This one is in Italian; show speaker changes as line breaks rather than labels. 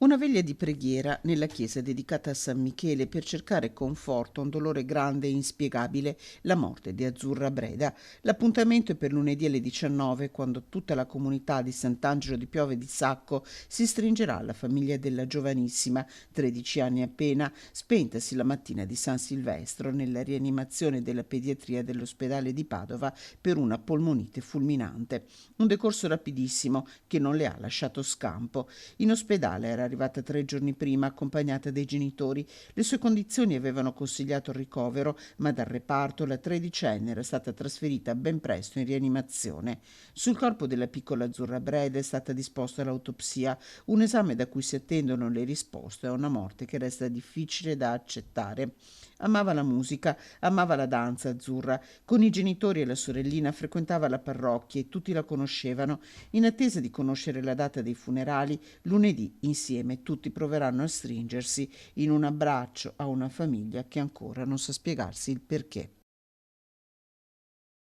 Una veglia di preghiera nella chiesa dedicata a San Michele per cercare conforto a un dolore grande e inspiegabile, la morte di Azzurra Breda. L'appuntamento è per lunedì alle 19, quando tutta la comunità di Sant'Angelo di Piove di Sacco si stringerà alla famiglia della giovanissima, 13 anni appena, spentasi la mattina di San Silvestro nella rianimazione della pediatria dell'ospedale di Padova per una polmonite fulminante. Un decorso rapidissimo che non le ha lasciato scampo. In ospedale era arrivata 3 giorni prima accompagnata dai genitori. Le sue condizioni avevano consigliato il ricovero, ma dal reparto la tredicenne era stata trasferita ben presto in rianimazione. Sul corpo della piccola Azzurra Breda è stata disposta l'autopsia, un esame da cui si attendono le risposte a una morte che resta difficile da accettare. Amava la musica, amava la danza Azzurra. Con i genitori e la sorellina frequentava la parrocchia e tutti la conoscevano. In attesa di conoscere la data dei funerali, lunedì insieme tutti proveranno a stringersi in un abbraccio a una famiglia che ancora non sa spiegarsi il perché.